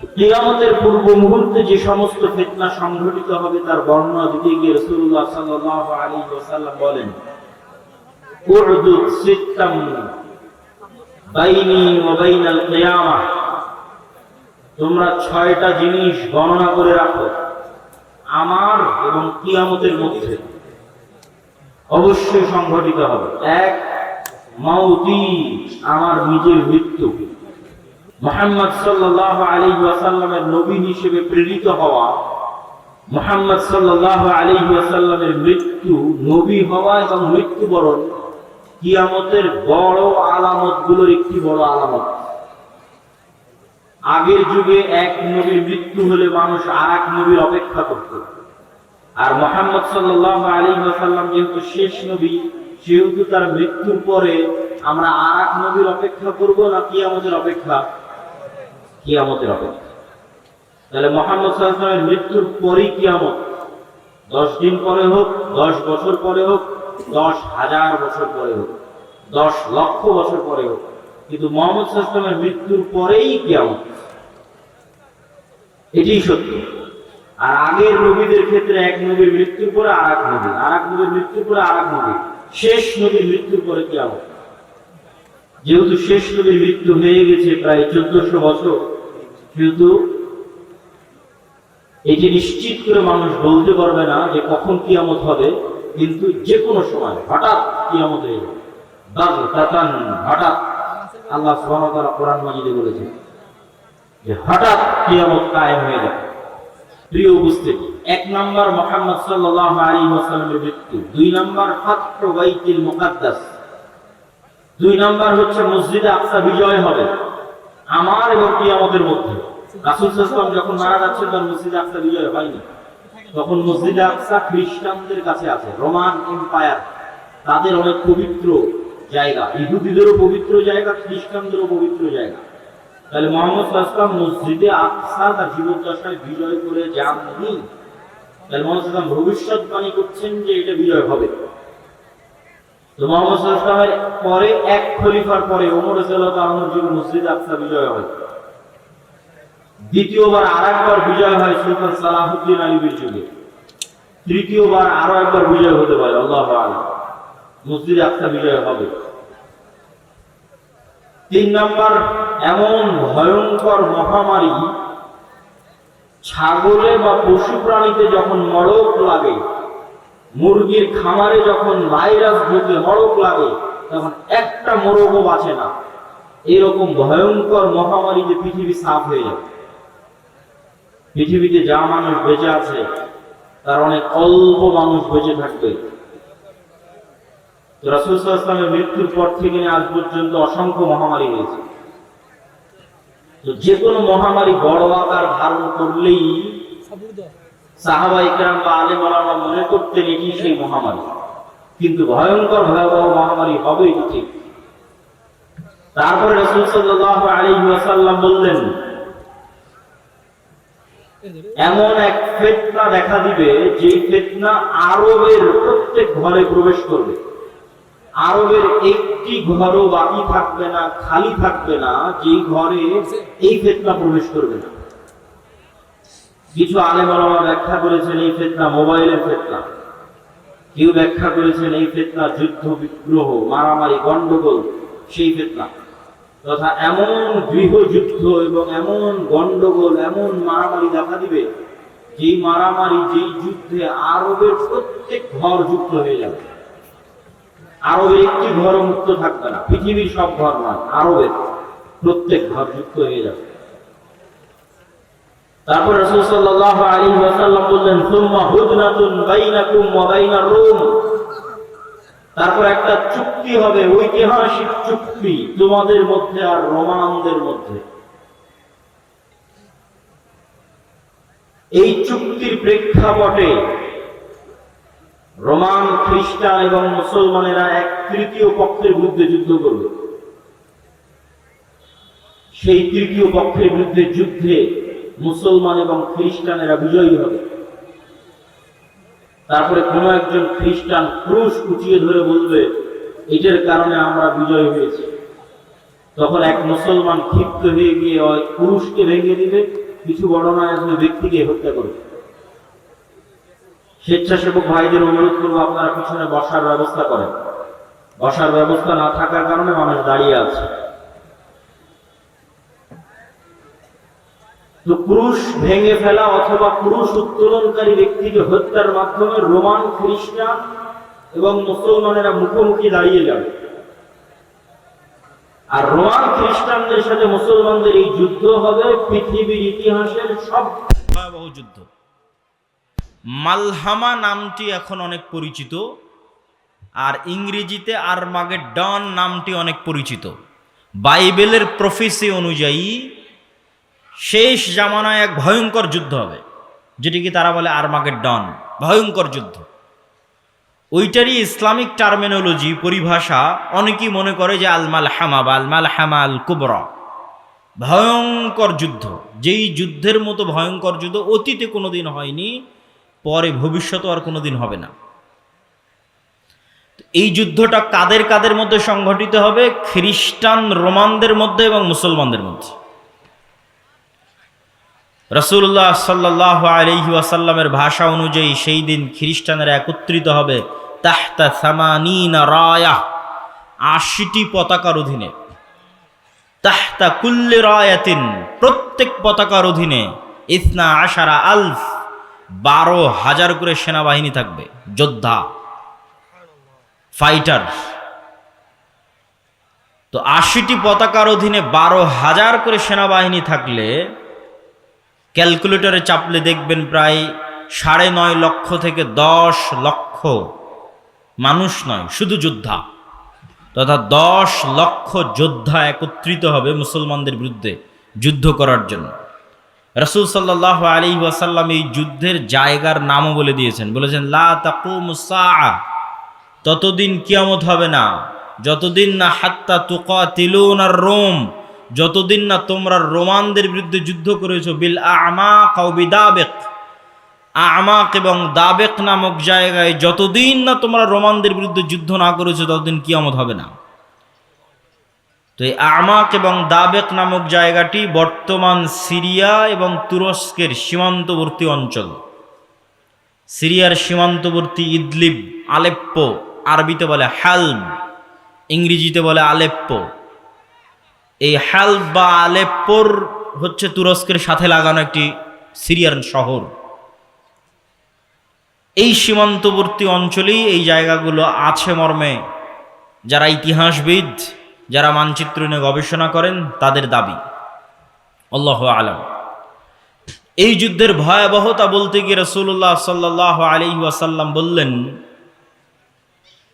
কিয়ামতের পূর্ব মুহূর্তে যে সমস্ত ফিতনা সংঘটিত হবে তার বর্ণনা দিতে গিয়ে রাসূলুল্লাহ সাল্লাল্লাহু আলাইহি ওয়াসাল্লাম বলেন, উ'দুদ সিত্তাম বাইনি ওয়া বাইনাল কিয়ামাহ, তোমরা 6টা জিনিস গণনা করে রাখো আমার এবং কিয়ামতের মধ্যে অবশ্যই সংঘটিত হবে। এক, মাউতি, আমার নিজের মৃত্যু। মুহাম্মদ সাল্লাল্লাহু আলাইহি ওয়াসাল্লামের নবী হিসেবে প্রেরিত হওয়া, মুহাম্মদ সাল্লাল্লাহু আলাইহি ওয়াসাল্লামের মৃত্যু, নবী হওয়া এবং মৃত্যুবরণ কিয়ামতের বড় আলামতগুলোর একটি বড় আলামত। আগের যুগে এক নবীর মৃত্যু হলে মানুষ আরেক নবীর অপেক্ষা করত, আর মুহাম্মদ সাল্লাল্লাহু আলাইহি ওয়াসাল্লাম যেহেতু শেষ নবী, সেহেতু তার মৃত্যুর পরে আমরা আরেক নবীর অপেক্ষা করব না কিয়ামতের অপেক্ষা? কিয়ামতের অপেক্ষা। তাহলে মুহাম্মদ সাল্লাল্লাহু আলাইহি ওয়াসাল্লামের মৃত্যুর পরেই কিয়ামত। 10 দিন পরে হোক, 10 বছর পরে হোক, 10,000 বছর পরে হোক, 10 লক্ষ বছর পরে হোক, কিন্তু মুহাম্মদ সাল্লাল্লাহু আলাইহি ওয়াসাল্লামের মৃত্যুর পরেই কিয়ামত। এটাই সত্য। আর আগের নবীদের ক্ষেত্রে এক নবীর মৃত্যুর পরে আরেক নবী, আরেক নবীর মৃত্যুর পরে আরেক নবী, শেষ নবীর মৃত্যুর পরে কিয়ামত। যেহেতু শেষ নবীর মৃত্যু হয়ে গেছে প্রায় 1400 বছর, কিন্তু এটি নিশ্চিত করে মানুষ বলতে পারবে না যে কখন কিয়ামত হবে, কিন্তু যে কোনো সময় হঠাৎ কিয়ামত হয়ে যাবে। বাগতাতান, হঠাৎ। আল্লাহ সুবহানাহু ওয়া তাআলা কোরআন মাজিদে বলেছেন যে হঠাৎ কিয়ামত কায়েম হয়ে যাবে। প্রিয় উপস্থিতি, 1 নাম্বার মুহাম্মদ সাল্লাল্লাহু আলাইহি ওয়াসাল্লামের মৃত্যু, 2 নাম্বার ফাতহু বাইতুল মুকাদ্দাস, 2 নাম্বার হচ্ছে মসজিদে আকসা বিজয় হবে আমার এবং কিয়ামতের মধ্যে। রাসূল সাল্লাল্লাহু আলাইহি ওয়াসাল্লাম যখন মারা যাচ্ছেন তখন মসজিদে আকসা বিজয় হয়নি, তখন মসজিদে আকসা খ্রিস্টানদের কাছে আছে। রোমান এম্পায়ার, তাদের অনেক পবিত্র জায়গা, ইহুদিদেরও পবিত্র জায়গা, খ্রিস্টানদেরও পবিত্র জায়গা। তাহলে মুহাম্মদ সাল্লাল্লাহু আলাইহি ওয়াসাল্লাম মসজিদে আকসা তার জীবদ্দশায় বিজয় করে যাননি। তাহলে মুহাম্মদ সাল্লাল্লাহু আলাইহি ওয়াসাল্লাম ভবিষ্যৎবাণী করছেন যে এটা বিজয় হবে। তো মুহাম্মদ সাল্লাল্লাহু আলাইহি ওয়াসাল্লামের পরে এক খলিফার পরে ওমর রাদিয়াল্লাহু তাআলা আনহুর যুগে মসজিদে আকসা বিজয় হয়। দ্বিতীয়বার আরেকবার বিজয় হয় সুলতান সালাহুদ্দিন আইয়ুবীর যুগে। তৃতীয়বার আরো একবার বিজয় হতে পারে, আল্লাহু আ'লাম। মসজিদে আকসা বিজয় হবে। 3 নাম্বার, এমন ভয়ঙ্কর মহামারী, ছাগলে বা পশু প্রাণীতে যখন মড়ক লাগে, মুরগির খামারে যখন ভাইরাস ঢুকে মড়ক লাগে, তখন একটা মোরগও বাঁচে না। এরকম ভয়ঙ্কর মহামারী যে পৃথিবী সাফ হয়ে যাবে। পৃথিবীতে যা মানুষ বেঁচে আছে তার অনেক অল্প মানুষ বেঁচে থাকবে। রাসূল সাল্লাল্লাহু আলাইহি ওয়াসাল্লামের মৃত্যুর পর থেকে আজ পর্যন্ত অসংখ্য মহামারী হয়েছে। তো যে কোনো মহামারী বড় আকার ধারণ করলেই সাহাবায়ে কেরাম বা আলেম ওলামা মনে করতেন এটি সেই মহামারী, কিন্তু ভয়ঙ্কর ভয়াবহ মহামারী হবে এটি ঠিক। তারপরে রাসূল সাল্লাল্লাহু আলাইহি ওয়াসাল্লাম বললেন, এমন এক ফিতনা দেখা দিবে যে ফিতনা আরবের প্রত্যেক ঘরে প্রবেশ করবে। আরবের একটি ঘরও বাকি থাকবে না, খালি থাকবে না, যে ঘরে এই ফিতনা প্রবেশ করবে না। কিছু আলেম ওলামা ব্যাখ্যা করেছেন এই ফিতনা মোবাইলের ফিতনা, কেউ ব্যাখ্যা করেছেন এই ফিতনা যুদ্ধ বিগ্রহ, মারামারি, গন্ডগোল, সেই ফিতনা। তথা এমন গৃহযুদ্ধ এবং এমন গন্ডগোল, এমন মারামারি দেখা দিবে, যেই মারামারি, যেই যুদ্ধে আরবের প্রত্যেক ঘর যুক্ত হয়ে যাবে। আরবের একটি ঘর মুক্ত থাকবে না, পৃথিবীর সব ঘর নয়, আরবের প্রত্যেক ঘর যুক্ত হয়ে যাবে। তারপর রাসূল সাল্লাল্লাহু আলাইহি ওয়াসাল্লাম বললেন, সুম্মা হুদনাতুন বাইনাকুম ওয়া বাইনার রূম, তারপর একটা চুক্তি হবে, ঐতিহাসিক চুক্তি তোমাদের মধ্যে আর রোমানদের মধ্যে। এই চুক্তির প্রেক্ষাপটে রোমান, খ্রিস্টান এবং মুসলমানেরা এক তৃতীয় পক্ষের বিরুদ্ধে যুদ্ধ করবে। সেই তৃতীয় পক্ষের বিরুদ্ধে যুদ্ধে মুসলমান এবং খ্রিস্টানেরা বিজয়ী হবে। তারপরে কোন একজন খ্রিস্টান ক্রুশ কুচিয়ে ধরে বলবে, এটার কারণে আমরা বিজয় হয়েছি। তখন এক মুসলমান ক্ষিপ্ত হয়ে গিয়ে ওই ক্রুশকে ভেঙে দিবে, কিছু বর্ণনায় দুই ব্যক্তিকে হত্যা করেছে। স্বেচ্ছাসেবক ভাইদের অনুরোধ করবো আপনারা পিছনে বসার ব্যবস্থা করেন। বসার ব্যবস্থা না থাকার কারণে মানুষ দাঁড়িয়ে আছে। তো ক্রুশ ভেঙে ফেলা অথবা ক্রুশ উত্তোলনকারী ব্যক্তিকে হত্যার মাধ্যমে রোমান, খ্রিস্টান এবং মুসলমানেরা মুখোমুখি দাঁড়িয়ে যাবে। আর রোমান খ্রিস্টানদের সাথে মুসলমানদের এই যুদ্ধ হবে পৃথিবীর ইতিহাসের সব ভয়াবহ যুদ্ধ। মালহামা নামটি এখন অনেক পরিচিত, আর ইংরেজিতে আরমাগেডন নামটি অনেক পরিচিত। বাইবেলের প্রফেসি অনুযায়ী শেষ জামানায় এক ভয়ঙ্কর যুদ্ধ হবে, যেটিকে তারা বলে আরমাগেডন, ভয়ঙ্কর যুদ্ধ। ওইটারই ইসলামিক টার্মিনোলজি, পরিভাষা অনেকেই মনে করে যে আল মালহামা বা আল মালহামা আল কুবরা, ভয়ঙ্কর যুদ্ধ। যেই যুদ্ধের মতো ভয়ঙ্কর যুদ্ধ অতীতে কোনোদিন হয়নি, পরে ভবিষ্যতে আর কোনোদিন হবে না। এই যুদ্ধটা কাদের কাদের মধ্যে সংঘটিত হবে? খ্রিস্টান রোমানদের মধ্যে এবং মুসলমানদের মধ্যে। রাসূলুল্লাহ সাল্লাল্লাহু আলাইহি ওয়াসাল্লামের ভাষা অনুযায়ী সেই দিন খ্রিস্টানেরা একত্রিত হবে তাহতা সামানিনা রায়া, ৮০টি পতাকার অধীনে। তাহতা কুল্লি রায়াতিন, প্রত্যেক পতাকার অধীনে ইসনা আশারা আলফ, ১২,০০০ করে সেনাবাহিনী থাকবে, যোদ্ধা, ফাইটার। তো ৮০টি পতাকার অধীনে ১২,০০০ করে সেনাবাহিনী থাকলে ক্যালকুলেটরে চাপলে দেখবেন প্রায় ৯.৫ লক্ষ থেকে ১০ লক্ষ মানুষ নয়, শুধু যোদ্ধা, তথা ১০ লক্ষ যোদ্ধা একত্রিত হবে মুসলমানদের বিরুদ্ধে যুদ্ধ করার জন্য। রাসূল সাল্লাল্লাহু আলাইহি ওয়াসাল্লাম এই যুদ্ধের জায়গার নামও বলে দিয়েছেন, বলেছেন লা তাকুমুস সাআ, ততদিন কিয়ামত হবে না যতদিন না হাত্তা তুকাতিলুনার রোম, যতদিন না তোমরা রোমানদের বিরুদ্ধে যুদ্ধ করেছো বিল আমাক আও বিদাবেক, আমাক এবং দাবেক নামক জায়গায় যতদিন না তোমরা রোমানদের বিরুদ্ধে যুদ্ধ না করেছো ততদিন কিয়ামত হবে না। তো এই আমাক এবং দাবেক নামক জায়গাটি বর্তমান সিরিয়া এবং তুরস্কের সীমান্তবর্তী অঞ্চল। সিরিয়ার সীমান্তবর্তী ইদলিব, আলেপ্পো, আরবিতে বলে হালব, ইংরেজিতে বলে আলেপ্পো। এই হালব বা আলেপ্পোর হচ্ছে তুরস্কের সাথে লাগানো একটি সিরিয়ার শহর। এই সীমান্তবর্তী অঞ্চলেই এই জায়গাগুলো আছে মর্মে যারা ইতিহাসবিদ, যারা মানচিত্র নিয়ে গবেষণা করেন তাদের দাবি। আল্লাহু আলাম। এই যুদ্ধের ভয়াবহতা বলতে গিয়ে রাসূলুল্লাহ সাল্লাল্লাহু আলাইহি ওয়াসাল্লাম বললেন,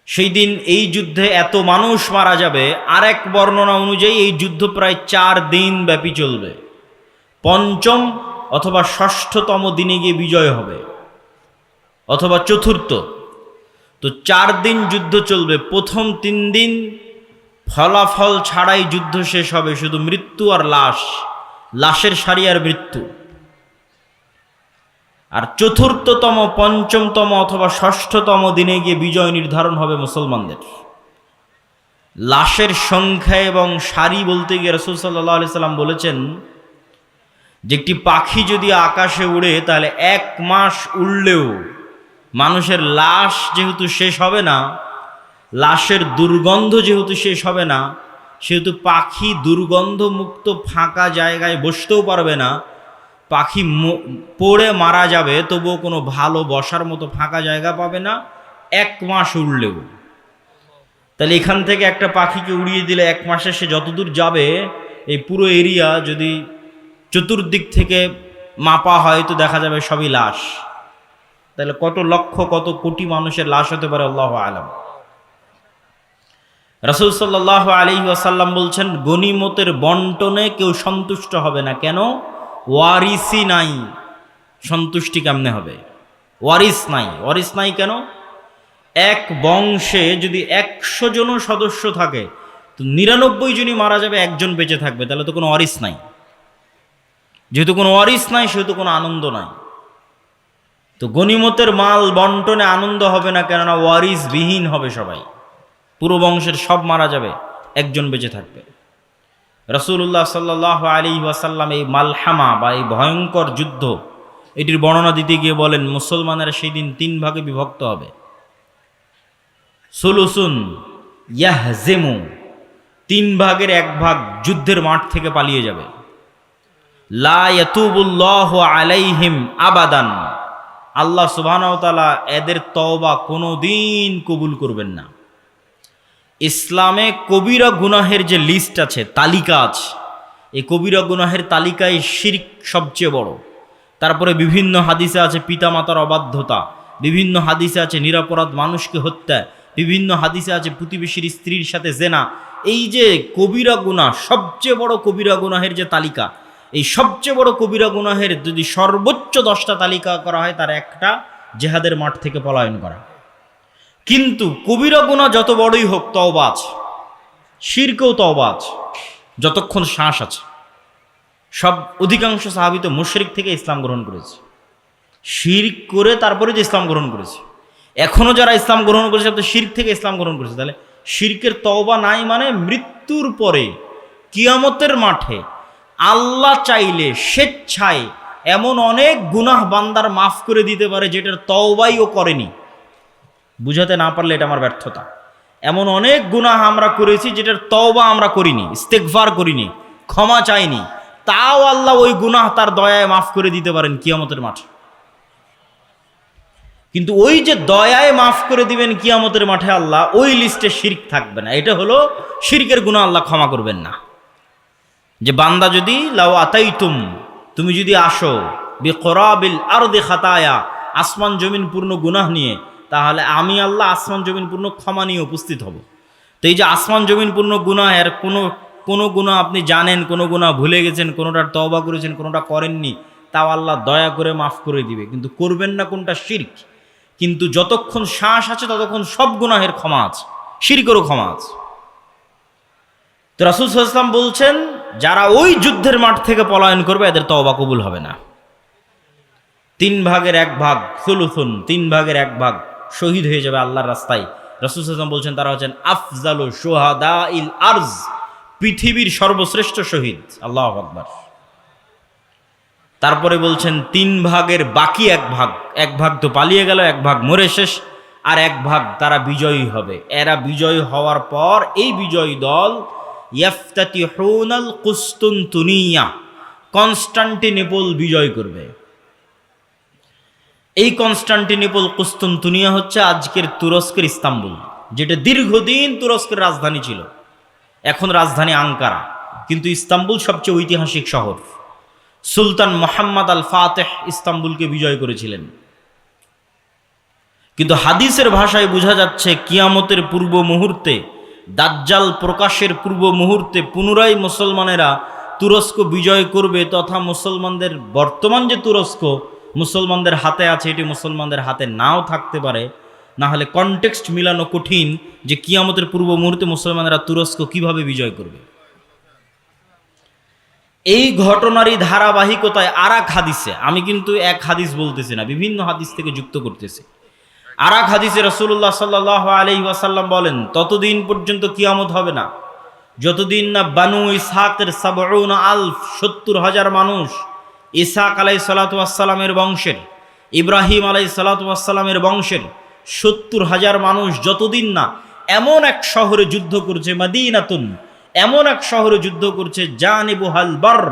সেই দিন এই যুদ্ধে এত মানুষ মারা যাবে। আর এক বর্ণনা অনুযায়ী এই যুদ্ধ প্রায় ৪ দিন ব্যাপী চলবে, পঞ্চম অথবা ষষ্ঠতম দিনে গিয়ে বিজয় হবে, অথবা চতুর্থ। তো ৪ দিন যুদ্ধ চলবে। প্রথম ৩ দিন ফলাফল ছাড়াই যুদ্ধ শেষ হবে, শুধু মৃত্যু আর লাশ, লাশের সারি আর মৃত্যু। আর চতুর্থতম, পঞ্চমতম অথবা ষষ্ঠতম দিনে গিয়ে বিজয় নির্ধারণ হবে মুসলমানদের। লাশের সংখ্যা এবং সারি বলতে গিয়ে রাসূল সাল্লাল্লাহু আলাইহি সাল্লাম বলেছেন যে একটি পাখি যদি আকাশে উড়ে তাহলে ১ মাস উড়লেও মানুষের লাশ যেহেতু শেষ হবে না, লাশের দুর্গন্ধ যেহেতু শেষ হবে না, সেহেতু পাখি দুর্গন্ধমুক্ত ফাঁকা জায়গায় বসতেও পারবে না। পাখি পড়ে মারা যাবে, তবুও কোনো ভালো বসার মতো ফাঁকা জায়গা পাবে না ১ মাস উড়লেও। তাহলে এখান থেকে একটা পাখিকে উড়িয়ে দিলে ১ মাসে সে যতদূর যাবে, এই পুরো এরিয়া যদি চতুর্দিক থেকে মাপা হয় তো দেখা যাবে সবই লাশ। তাহলে কত লক্ষ, কত কোটি মানুষের লাশ হতে পারে আল্লাহু আলাম। রাসূল সাল্লাল্লাহু আলাইহি ওয়াসাল্লাম বলছেন, গনিমতের বন্টনে কেউ সন্তুষ্ট হবে না। কেন? ওয়ারিসই নাই। সন্তুষ্টি কেমনে হবে? ওয়ারিস নাই। ওয়ারিস নাই কেন? এক বংশে যদি ১০০ জন সদস্য থাকে তো ৯৯ জনই মারা যাবে, একজন বেঁচে থাকবে, তাহলে তো কোনো ওয়ারিস নাই। যেহেতু কোনো ওয়ারিস নাই সেহেতু কোনো আনন্দ নাই। তো গনিমতের মাল বন্টনে আনন্দ হবে না, কেননা ওয়ারিস বিহীন হবে সবাই। পুরো বংশের সব মারা যাবে, একজন বেঁচে থাকবে। রাসূলুল্লাহ সাল্লাল্লাহু আলাইহি ওয়াসাল্লাম এই মালহামা বা এই ভয়ঙ্কর যুদ্ধ এটির বর্ণনা দিতে গিয়ে বলেন, মুসলমানেরা সেই দিন 3 ভাগে বিভক্ত হবে। সুলুসুন ইয়াহজিমু, 3 ভাগের 1 ভাগ যুদ্ধের মাঠ থেকে পালিয়ে যাবে। লা ইয়াতুবুল্লাহু আলাইহিম আবাদান, আল্লাহ সুবহানাহু ওয়া তাআলা এদের তওবা কোনোদিন কবুল করবেন না। ইসলামে কবিরা গুনাহের যে লিস্ট আছে, তালিকা আছে, এই কবিরা গুনাহের তালিকায় শিরক সবচেয়ে বড়। তারপরে বিভিন্ন হাদিসে আছে পিতামাতার অবাধ্যতা, বিভিন্ন হাদিসে আছে নিরপরাধ মানুষকে হত্যা, বিভিন্ন হাদিসে আছে প্রতিবেশীর স্ত্রীর সাথে জেনা। এই যে কবিরা গুনাহ, সবচেয়ে বড় কবিরা গুনাহের যে তালিকা, এই সবচেয়ে বড় কবিরা গুনাহের যদি সর্বোচ্চ 10টা তালিকা করা হয়, তার একটা জেহাদের মাঠ থেকে পলায়ন করা। কিন্তু কবিরা গুনাহ যত বড়ই হোক, তওবা আছে, শিরকেও তওবা আছে, যতক্ষণ শ্বাস আছে। সব অধিকাংশ সাহাবী তো মুশরিক থেকে ইসলাম গ্রহণ করেছে, শিরক করে তারপরে যে ইসলাম গ্রহণ করেছে। এখনো যারা ইসলাম গ্রহণ করেছে তো শিরক থেকে ইসলাম গ্রহণ করেছে। তাহলে শিরকের তওবা নাই মানে মৃত্যুর পরে কিয়ামতের মাঠে আল্লাহ চাইলে স্বেচ্ছায় এমন অনেক গুনাহ বান্দার মাফ করে দিতে পারে যেটার তওবাই ও করেনি। বুঝাতে না পারলে এটা আমার ব্যর্থতা। এমন অনেক গুনাহ আমরা করেছি যেটার তওবা আমরা করিনি, ইস্তেগফার করিনি, ক্ষমা চাইনি, তাও আল্লাহ ওই গুনাহ তার দয়ায় মাফ করে দিতে পারেন কিয়ামতের মাঠে। কিন্তু ওই যে দয়ায় মাফ করে দিবেন কিয়ামতের মাঠে আল্লাহ, ওই লিস্টে শিরক থাকবে না। এটা হলো শিরকের গুনাহ আল্লাহ ক্ষমা করবেন না। যে বান্দা যদি লাউ আতাইতুম, তুমি যদি আসো বিকরাবিল আরদি খাতায়া, আসমান জমিন পূর্ণ গুনাহ নিয়ে, তাহলে আমি আল্লাহ আসমান জমিন পূর্ণ ক্ষমা নিয়ে উপস্থিত হব। তো এই যে আসমান জমিন পূর্ণ গুনাহ, এর কোনো গুনাহ আপনি জানেন, কোনো গুনাহ ভুলে গেছেন, কোনোটার তওবা করেছেন, কোনোটা করেননি, তাও আল্লাহ দয়া করে মাফ করে দিবে। কিন্তু করবেন না কোনটা? শিরক। কিন্তু যতক্ষণ শ্বাস আছে ততক্ষণ সব গুনাহের ক্ষমা আছে, শিরকেরও ক্ষমা আছে। তো রাসূল সাল্লাল্লাহু আলাইহি ওয়াসাল্লাম বলছেন, যারা ওই যুদ্ধের মাঠ থেকে পলায়ন করবে এদের তওবা কবুল হবে না। 3 ভাগের 1 ভাগ, সুলুসুন, 3 ভাগের 1 ভাগ শহীদ হয়ে যাবে আল্লাহর রাস্তায়। রাসূল সাল্লাল্লাহু আলাইহি ওয়াসাল্লাম বলছেন তারা হচ্ছেন আফজালু শুহাদাইল আরজ, পৃথিবীর সর্বশ্রেষ্ঠ শহীদ। আল্লাহু আকবার। তারপরে বলছেন 3 ভাগের বাকি 1 ভাগ, 1 ভাগ তো পালিয়ে গেল, 1 ভাগ মরে শেষ, আর 1 ভাগ তারা বিজয়ী হবে। এরা বিজয়ী হওয়ার পর এই বিজয়ী দল ইয়াফতাতিহুনাল কুস্তুনতুনিয়া, কনস্টান্টিনোপল বিজয় করবে। এই কনস্টান্টিনোপল, কুস্তুনতুনিয়া হচ্ছে আজকের তুরস্কের ইস্তাম্বুল, যেটা দীর্ঘদিন তুরস্কের রাজধানী ছিল। এখন রাজধানী আঙ্কারা, কিন্তু ইস্তাম্বুল সবচেয়ে ঐতিহাসিক শহর। সুলতান মুহাম্মদ আল ফাতেহ ইস্তাম্বুলকে বিজয় করেছিলেন। কিন্তু হাদিসের ভাষায় বোঝা যাচ্ছে কিয়ামতের পূর্ব মুহূর্তে, দাজ্জাল প্রকাশের পূর্ব মুহূর্তে পুনরায় মুসলমানেরা তুরস্ক বিজয় করবে, তথা মুসলমানদের বর্তমান যে তুরস্ক মুসলমানদের হাতে আছে, এটি মুসলমানদের হাতে নাও থাকতে পারে। না হলে কনটেক্সট মিলানো কঠিন যে কিয়ামতের পূর্ব মুহূর্তে মুসলমানেরা তুরস্ক কিভাবে বিজয় করবে। এই ঘটনারই ধারাবাহিকতায় আরেক হাদিসে, আমি কিন্তু এক হাদিস বলতেছি না, বিভিন্ন হাদিস থেকে যুক্ত করতেছি। আরেক হাদিসে রাসূলুল্লাহ সাল্লাল্লাহু আলাইহি ওয়াসাল্লাম বলেন, ততদিন পর্যন্ত কিয়ামত হবে না যতদিন না বানু ইসহাকের 70,000 মানুষ, ইসহাক আলাইহিস সালাতু ওয়াস সালামের বংশের, ইব্রাহিম আলাইহিস সালাতু ওয়াস সালামের বংশের 70,000 মানুষ যতদিন না এমন এক শহরে যুদ্ধ করছে, মদিনাতুন, এমন এক শহরে যুদ্ধ করছে, জানিবুহাল বার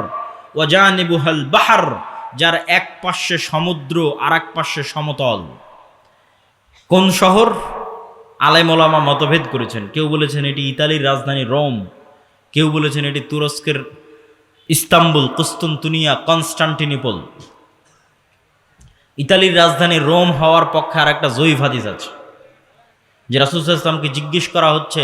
ওয়া জানিবুহাল বাহর, যার এক পাশে সমুদ্র আর এক পাশে সমতল। কোন শহর? আলেম ওলামা মতভেদ করেছেন। কেউ বলেছেন এটি ইতালির রাজধানী রোম, কেউ বলেছেন এটি তুরস্কের ইস্তাম্বুল, কুস্তুনতুনিয়া, কনস্টান্টিনোপল। ইতালির রাজধানী রোম হওয়ার পক্ষে আর একটা জয়ীফ হাদিস আছে, যে রাসূল সাল্লাল্লাহু আলাইহি ওয়াসাল্লামকে জিজ্ঞেস করা হচ্ছে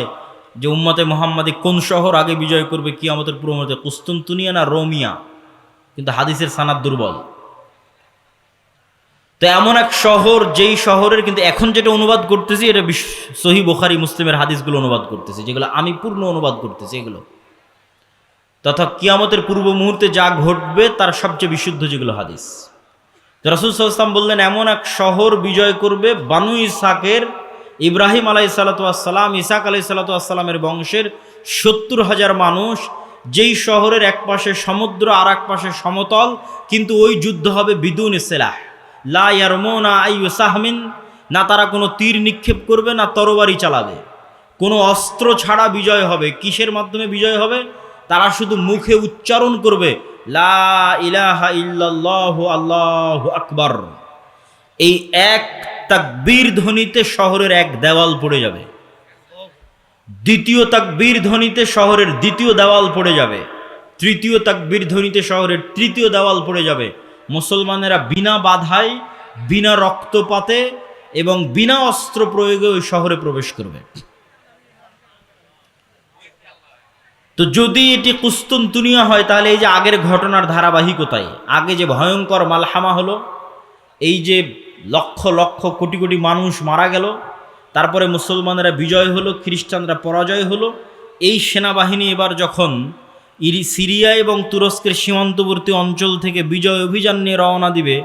যে উম্মতে মুহাম্মাদি কোন শহর আগে বিজয় করবে কিয়ামতের পূর্ব মুহূর্তে, কুস্তুনতুনিয়া না রোমিয়া? কিন্তু হাদিসের সানাদ দুর্বল। তো এমন এক শহর, যেই শহরের কিন্তু এখন যেটা অনুবাদ করতেছি এটা সহিহ বুখারী মুসলিমের হাদিসগুলো অনুবাদ করতেছি, যেগুলো আমি পূর্ণ অনুবাদ করতেছি এগুলো, তথা কিয়ামতের পূর্ব মুহূর্তে যা ঘটবে তার সবচেয়ে বিশুদ্ধ যেগুলো হাদিস। তো রাসূল সাল্লাল্লাহু আলাইহি ওয়াসাল্লাম বললেন এমন এক শহর বিজয় করবে বানু ইসহাকের, ইব্রাহিম আলাইহিস সালাতু ওয়াস সালাম, ইসহাক আলাইহিস সালাতু ওয়াস সালামের বংশের 70,000 মানুষ, যেই শহরের এক পাশে সমুদ্র আর এক পাশে সমতল, কিন্তু ওই যুদ্ধ হবে বিদুন সিলাহ, লা ইয়ারমুনা আইয়ু সাহমিন, না তারা কোনো তীর নিক্ষেপ করবে না তরবারি চালাবে, কোনো অস্ত্র ছাড়া বিজয় হবে। কিসের মাধ্যমে বিজয় হবে? তারা শুধু মুখে উচ্চারণ করবে লা ইলাহা ইল্লাল্লাহু আল্লাহু আকবার। এই এক তাকবীর ধ্বনিতে শহরের এক দেওয়াল পড়ে যাবে, দ্বিতীয় তাকবীর ধ্বনিতে শহরের দ্বিতীয় দেওয়াল পড়ে যাবে, তৃতীয় তাকবীর ধ্বনিতে শহরের তৃতীয় দেওয়াল পড়ে যাবে। মুসলমানেরা বিনা বাধায়, বিনা রক্তপাতে এবং বিনা অস্ত্র প্রয়োগে ওই শহরে প্রবেশ করবে। তো যদি এটি কুস্তুনতুনিয়া হয়, তাহলে এই যে আগের ঘটনার ধারাবাহিকতায়, আগে যে ভয়ঙ্কর মালহামা হলো, এই যে লক্ষ লক্ষ কোটি কোটি মানুষ মারা গেল, তারপরে মুসলমানেরা বিজয় হলো, খ্রিস্টানরা পরাজয় হলো, এই সেনাবাহিনী এবার যখন সিরিয়া এবং তুরস্কের সীমান্তবর্তী অঞ্চল থেকে বিজয় অভিযান নিয়ে রওনা দিবে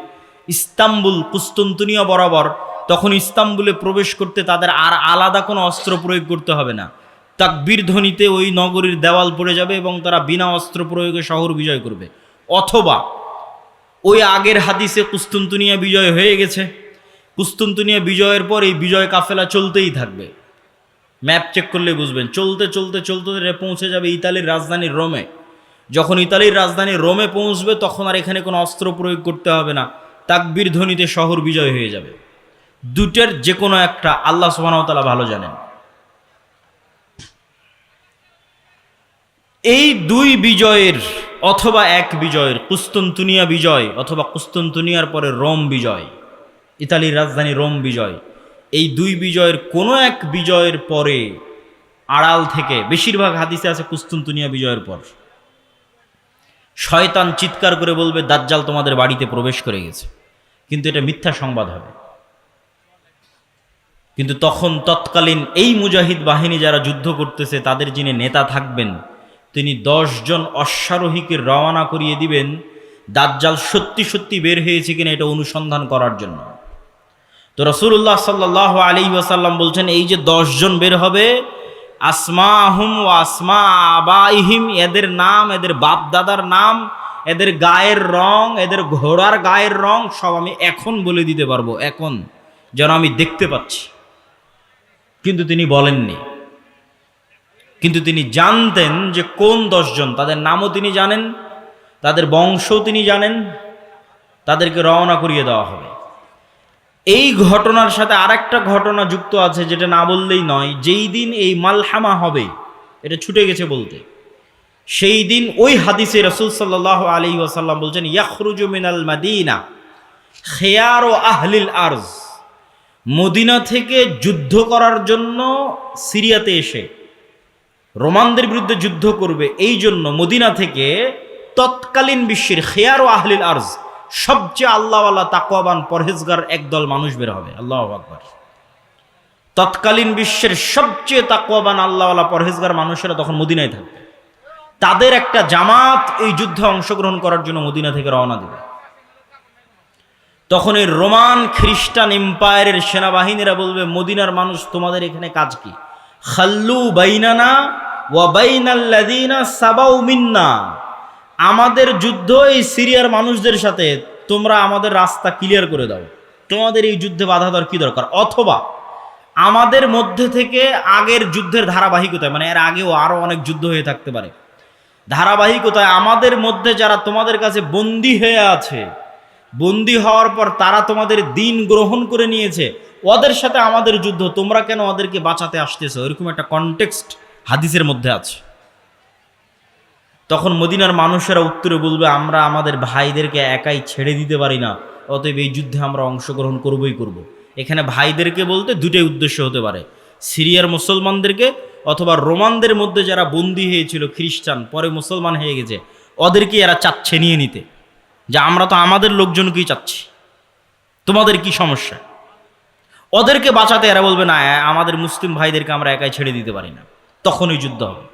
ইস্তাম্বুল কুস্তুনতুনিয়া বরাবর, তখন ইস্তাম্বুলে প্রবেশ করতে তাদের আর আলাদা কোনো অস্ত্র প্রয়োগ করতে হবে না। তাকবীর ধ্বনিতে ওই নগরীর দেওয়াল পড়ে যাবে এবং তারা বিনা অস্ত্র প্রয়োগে শহর বিজয় করবে। অথবা ওই আগের হাদিসে কুস্তুনতুনিয়া বিজয় হয়ে গেছে, কুস্তুনতুনিয়া বিজয়ের পর এই বিজয় কাফেলা চলতেই থাকবে। ম্যাপ চেক করলে বুঝবেন, চলতে চলতে চলতে পৌঁছে যাবে ইতালির রাজধানী রোমে। যখন ইতালির রাজধানী রোমে পৌঁছবে, তখন আর এখানে কোনো অস্ত্র প্রয়োগ করতে হবে না, তাকবীর ধ্বনিতে শহর বিজয় হয়ে যাবে। দুটের যে কোনো একটা আল্লাহ সুবহানাহু ওয়া তাআলা ভালো জানেন। এই দুই বিজয়ের অথবা এক বিজয়ের, কুস্তুনতুনিয়া বিজয় অথবা কুস্তুনতুনিয়ার পরে রোম বিজয়, ইতালির রাজধানী রোম বিজয়, এই দুই বিজয়ের কোনো এক বিজয়ের পরে আড়াল থেকে, বেশিরভাগ হাদিসে আছে কুস্তুনতুনিয়া বিজয়ের পর, শয়তান চিৎকার করে বলবে দাজ্জাল তোমাদের বাড়িতে প্রবেশ করে গেছে। কিন্তু এটা মিথ্যা সংবাদ হবে। কিন্তু তখন তৎকালীন এই মুজাহিদ বাহিনী যারা যুদ্ধ করতেছে, তাদের যিনি নেতা থাকবেন, তিনি 10 জন অশ্বারোহীকে রওনা করিয়ে দিবেন দাজ্জাল সত্যি সত্যি বের হয়েছে কিনা এটা অনুসন্ধান করার জন্য। তো রাসূলুল্লাহ সাল্লাল্লাহু আলাইহি ওয়াসাল্লাম বলছেন, এই যে 10 জন বের হবে, আসমাহুম ওয়া আসমা আবাইহিম, এদের নাম, এদের বাপ দাদার নাম, এদের গায়ের রং, এদের ঘোড়ার গায়ের রং সব আমি এখন বলে দিতে পারবো, এখন যেন আমি দেখতে পাচ্ছি। কিন্তু তিনি বলেননি। কিন্তু তিনি জানতেন যে কোন 10 জন, তাদের নামও তিনি জানেন, তাদের বংশও তিনি জানেন, তাদেরকে রওনা করিয়ে দেওয়া হবে। এই ঘটনার সাথে আরেকটা ঘটনা যুক্ত আছে, যেটা না বললেই নয়। যেই দিন এই মালহামা হবে, এটা ছুটে গেছে বলতে, সেই দিন ওই হাদিসে রাসূল সাল্লাল্লাহু আলাইহি ওয়াসাল্লাম বলছেন, ইয়াখরুজু মিনাল মাদিনা খিয়ারু আহলিল আরজ, মদিনা থেকে যুদ্ধ করার জন্য সিরিয়াতে এসে রোমানদের বিরুদ্ধে যুদ্ধ করবে, এই জন্য মদিনা থেকে তৎকালীন বিশ্বের খিয়ারু আহলিল আরজ, সবচেয়ে আল্লাহওয়ালা তাকওয়াবান পরহেজগার একদল মানুষ বের হবে। আল্লাহু আকবার। তৎকালীন বিশ্বের সবচেয়ে তাকওয়াবান আল্লাহওয়ালা পরহেজগার মানুষেরা তখন মদিনায় থাকবে। তাদের একটা জামাত এই যুদ্ধে অংশগ্রহণ করার জন্য মদিনা থেকে রওনা দেবে। তখন এই রোমান খ্রিস্টান এম্পায়ারের সেনাবাহিনীরা বলবে, মদিনার মানুষ তোমাদের এখানে কাজ কি? খাল্লু বাইনানা ওয়া বাইনাল্লাযিনা সাবাউ মিন্না, আমাদের যুদ্ধ এই সিরিয়ার মানুষদের সাথে, তোমরা আমাদের রাস্তা ক্লিয়ার করে দাও, তোমাদের এই যুদ্ধে বাধা দেওয়ার কি দরকার? অথবা আমাদের মধ্যে থেকে আগের যুদ্ধের ধারাবাহিকতায়, মানে এর আগেও আরো অনেক যুদ্ধ হয়ে থাকতে পারে, ধারাবাহিকতায় আমাদের মধ্যে যারা তোমাদের কাছে বন্দী হয়ে আছে, বন্দী হওয়ার পর তারা তোমাদের দিন গ্রহণ করে নিয়েছে, ওদের সাথে আমাদের যুদ্ধ, তোমরা কেন ওদেরকে বাঁচাতে আসতেছো? এরকম একটা কনটেক্সট হাদিসের মধ্যে আছে। তখন মদিনার মানুষেরা উত্তরে বলবে, আমরা আমাদের ভাইদেরকে একাই ছেড়ে দিতে পারি না, অতএব এই যুদ্ধে আমরা অংশগ্রহণ করবই করব। এখানে ভাইদেরকে বলতে দুটোই উদ্দেশ্য হতে পারে, সিরিয়ার মুসলমানদেরকে অথবা রোমানদের মধ্যে যারা বন্দী হয়েছিল খ্রিস্টান, পরে মুসলমান হয়ে গেছে, ওদেরকে এরা চাচ্ছে নিয়ে নিতে, যে আমরা তো আমাদের লোকজনকেই চাচ্ছি, তোমাদের কি সমস্যা? ওদেরকে বাঁচাতে এরা বলবে, না আমাদের মুসলিম ভাইদেরকে আমরা একাই ছেড়ে দিতে পারি না, তখনই যুদ্ধ হবে।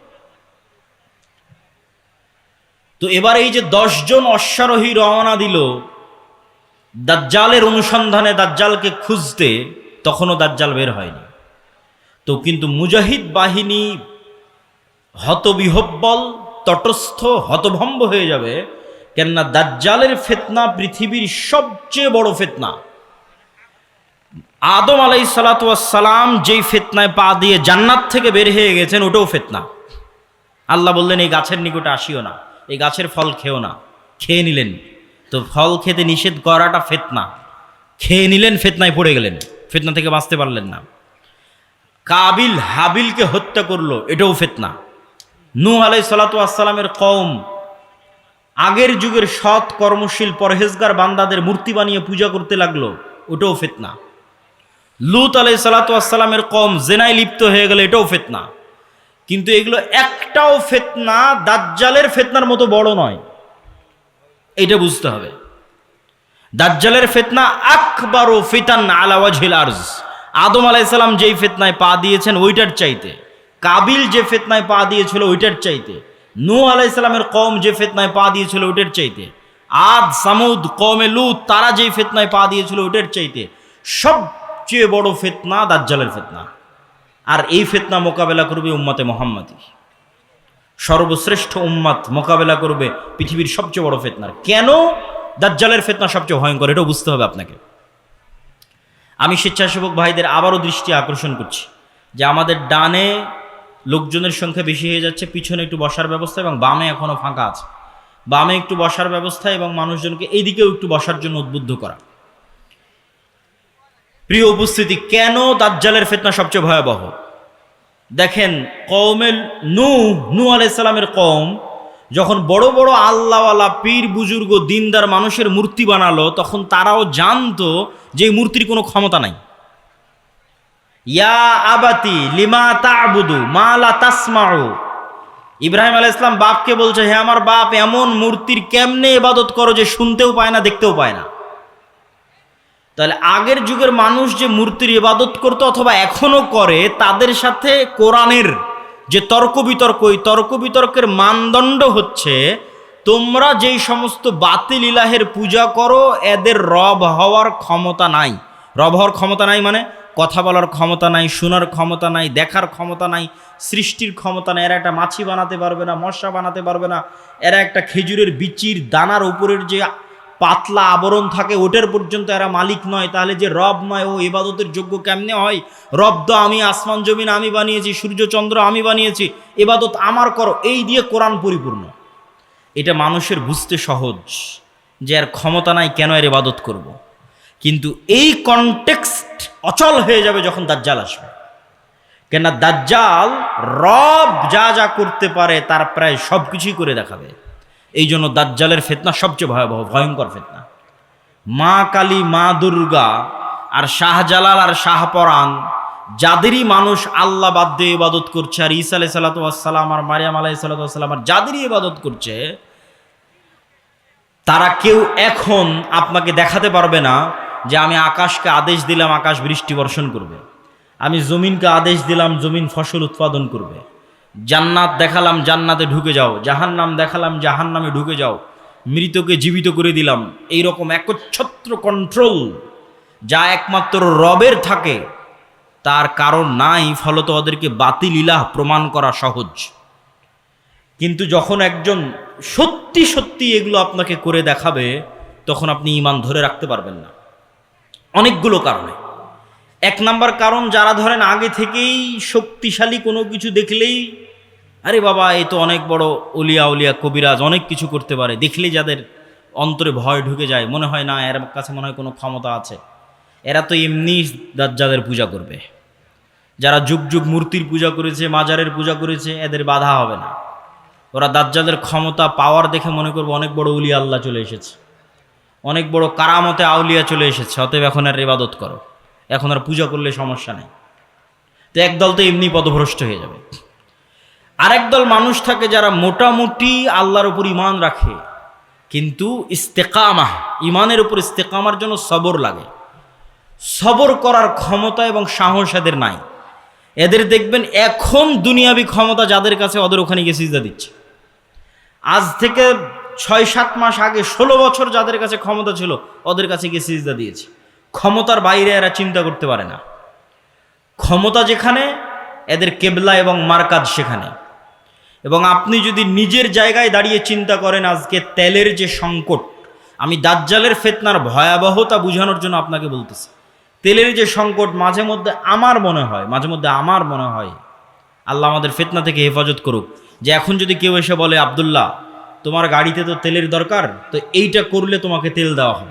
তো এবার এই যে 10 জন অশ্বারোহী রওনা দিল দাজ্জালের অনুসন্ধানে, দাজ্জালকে খুঁজতে, তখনও দাজ্জাল বের হয়নি। তো কিন্তু মুজাহিদ বাহিনী হতবিহব্বল, তটস্থ হতভম্ব হয়ে যাবে। কেননা দাজ্জালের ফিতনা পৃথিবীর সবচেয়ে বড় ফিতনা। আদম আলাইহিস সালাতু ওয়াস সালাম যেই ফিতনায় পা দিয়ে জান্নাত থেকে বের হয়ে গেছেন, ওটাও ফিতনা। আল্লাহ বললেন এই গাছের নিকটে আসিও না, এই গাছের ফল খেও না। খেয়ে নিলেন, তো ফল খেতে নিষেধ করাটা ফিতনা। খেয়ে নিলেন, ফিতনায় পড়ে গেলেন, ফিতনা থেকে বাঁচতে পারলেন না। কাবিল হাবিলকে হত্যা করলো, এটাও ফিতনা। নূহ আলাইহিস সালাতু ওয়াস সালামের কওম আগের যুগের সৎ কর্মশীল পরহেজগার বান্দাদের মূর্তি বানিয়ে পূজা করতে লাগলো, ওটাও ফিতনা। লূত আলাইহিস সালাতু ওয়াস সালামের কওম জেনায় লিপ্ত হয়ে গেল, এটাও ফিতনা। কিন্তু এগুলো একটাও ফিতনা দাজ্জালের ফিতনার মতো বড় নয়, এটা বুঝতে হবে। দাজ্জালের ফিতনা আকবারু ফিতান আলা ওয়াজহিল আরজ। আদম আলাইহিস সালাম যেই ফিতনায় পা দিয়েছেন ওইটার চাইতে, কাবিল যে ফিতনায় পা দিয়েছিল ওইটার চাইতে, নূহ আলাইহিস সালামের কওম যে ফিতনায় পা দিয়েছিল ওইটার চাইতে, আদ সামুদ কওমে লূত তারা যেই ফিতনায় পা দিয়েছিল ওইটার চাইতে সবচেয়ে বড় ফিতনা দাজ্জালের ফিতনা। আর এই ফিতনা মোকাবেলা করবে উম্মতে মুহাম্মাদি। সর্বশ্রেষ্ঠ উম্মত মোকাবেলা করবে পৃথিবীর সবচেয়ে বড় ফিতনার। কেন দাজ্জালের ফিতনা সবচেয়ে ভয়ঙ্কর, এটাও বুঝতে হবে আপনাকে। আমি স্বেচ্ছাসেবক ভাইদের আবারও দৃষ্টি আকর্ষণ করছি যে আমাদের ডানে লোকজনের সংখ্যা বেশি হয়ে যাচ্ছে, পিছনে একটু বসার ব্যবস্থা এবং বামে এখনো ফাঁকা আছে। বামে একটু বসার ব্যবস্থা এবং মানুষজনকে এইদিকেও একটু বসার জন্য উদ্বুদ্ধ করা। প্রিয় উপস্থিতি, কেন দাজ্জালের ফিতনা সবচেয়ে ভয়াবহ? দেখেন, কওমে নূহ আলাইহিস সালামের কওম যখন বড় বড় আল্লাহওয়ালা পীর বুজুর্গ দিনদার মানুষের মূর্তি বানালো, তখন তারাও জানতো যে এই মূর্তির কোনো ক্ষমতা নাই। ইয়া আবাতি লিমা তা'বুদু মা লা তাসমাউ। ইব্রাহিম আলাইহিস সালাম বাপকে বলছে, হে আমার বাপ, এমন মূর্তির কেমনে ইবাদত করো যে শুনতেও পায় না, দেখতেও পায় না। তাহলে আগের যুগের মানুষ যে মূর্তির ইবাদত করতো অথবা এখনো করে, তাদের সাথে কোরআনের যে তর্ক বিতর্ক, এই তর্ক বিতর্কের মানদণ্ড হচ্ছে তোমরা যেই সমস্ত বাতিল ইলাহের পূজা করো এদের রব হওয়ার ক্ষমতা নাই। রব হওয়ার ক্ষমতা নাই মানে কথা বলার ক্ষমতা নাই, শোনার ক্ষমতা নাই, দেখার ক্ষমতা নাই, সৃষ্টির ক্ষমতা নাই। এরা একটা মাছি বানাতে পারবে না, মশা বানাতে পারবে না। এরা একটা খেজুরের বিচির দানার উপরের যে পাতলা আবরণ থাকে ওটার পর্যন্ত এরা মালিক নয়। তাহলে যে রব নয় ও ইবাদতের যোগ্য কেমনে হয়? রব তো আমি, আসমান জমিন আমি বানিয়েছি, সূর্য চন্দ্র আমি বানিয়েছি, ইবাদত আমার করো, এই দিয়ে কোরআন পরিপূর্ণ। এটা মানুষের বুঝতে সহজ যে এর ক্ষমতা নাই, কেন এর ইবাদত করব। কিন্তু এই কনটেক্সট অচল হয়ে যাবে যখন দাজ্জাল আসবে। কেন দাজ্জাল রব যা যা করতে পারে তার প্রায় সব কিছুই করে দেখাবে। এই জন্য দাজ্জালের ফিতনা সবচেয়ে ভয়াবহ, ভয়ঙ্কর ফিতনা। মা কালী, মা দুর্গা আর শাহজালাল আর শাহপরাণ যাদেরই মানুষ আল্লাহ বাদ দিয়ে ইবাদত করছে, আর ঈসা আলাইহিস সালাতু ওয়াস সালাম আর মারিয়াম আলাইহিস সালাতু ওয়াস সালাম আর যাদেরই ইবাদত করছে, তারা কেউ এখন আপনাকে দেখাতে পারবে না যে আমি আকাশকে আদেশ দিলাম আকাশ বৃষ্টি বর্ষণ করবে, আমি জমিনকে আদেশ দিলাম জমিন ফসল উৎপাদন করবে, জান্নাত দেখালাম জান্নাতে ঢুকে যাও, জাহান্নাম দেখালাম জাহান্নামে ঢুকে যাও, মৃতকে জীবিত করে দিলাম। এইরকম একচ্ছত্র কন্ট্রোল যা একমাত্র রবের থাকে তার কারণ নাই, ফলত ওদেরকে বাতিল ইলাহ প্রমাণ করা সহজ। কিন্তু যখন একজন সত্যি সত্যি এগুলো আপনাকে করে দেখাবে, তখন আপনি ঈমান ধরে রাখতে পারবেন না অনেকগুলো কারণে। এক নাম্বার কারণ, যারা ধরেন আগে থেকেই শক্তিশালী কোনো কিছু দেখলেই আরে বাবা এই তো অনেক বড় অলিয়া উলিয়া কবিরাজ, অনেক কিছু করতে পারে, দেখলেই যাদের অন্তরে ভয় ঢুকে যায়, মনে হয় না এর কাছে মনে হয় কোনো ক্ষমতা আছে, এরা তো এমনি দাজ্জালের পূজা করবে। যারা যুগ যুগ মূর্তির পূজা করেছে, মাজারের পূজা করেছে, এদের বাধা হবে না। ওরা দাজ্জালের ক্ষমতা পাওয়ার দেখে মনে করবে অনেক বড় উলিয়া আল্লাহ চলে এসেছে, অনেক বড় কারামতে আউলিয়া চলে এসেছে, অতএব এখন আর ইবাদত করো, এখন আর পূজা করলে সমস্যা নেই। তো একদল তো এমনি পথভ্রষ্ট হয়ে যাবে। আরেক দল মানুষ থাকে যারা মোটামুটি আল্লাহর উপর ঈমান রাখে, কিন্তু ইস্তেকামাহ, ঈমানের উপর ইস্তেকামার জন্য সবর লাগে। সবর করার ক্ষমতা এবং সাহস এদের নাই। এদের দেখবেন এখন দুনিয়াবি ক্ষমতা যাদের কাছে, ওদের ওখানে গিয়ে সিজদা দিচ্ছে। আজ থেকে 6-7 মাস আগে 16 বছর যাদের কাছে ক্ষমতা ছিল ওদের কাছে গিয়ে সিজদা দিয়েছে। ক্ষমতার বাইরে এরা চিন্তা করতে পারে না। ক্ষমতা যেখানে, এদের কেবলা এবং মারকাজ সেখানে। এবং আপনি যদি নিজের জায়গায় দাঁড়িয়ে চিন্তা করেন, আজকে তেলের যে সংকট, আমি দাজ্জালের ফিতনার ভয়াবহতা বোঝানোর জন্য আপনাকে বলতেছি, তেলের যে সংকট মাঝে মধ্যে আমার মনে হয় আল্লাহ আমাদের ফিতনা থেকে হেফাজত করুক, যে এখন যদি কেউ এসে বলে, আব্দুল্লাহ তোমার গাড়িতে তো তেলের দরকার, তো এইটা করলে তোমাকে তেল দেওয়া হবে।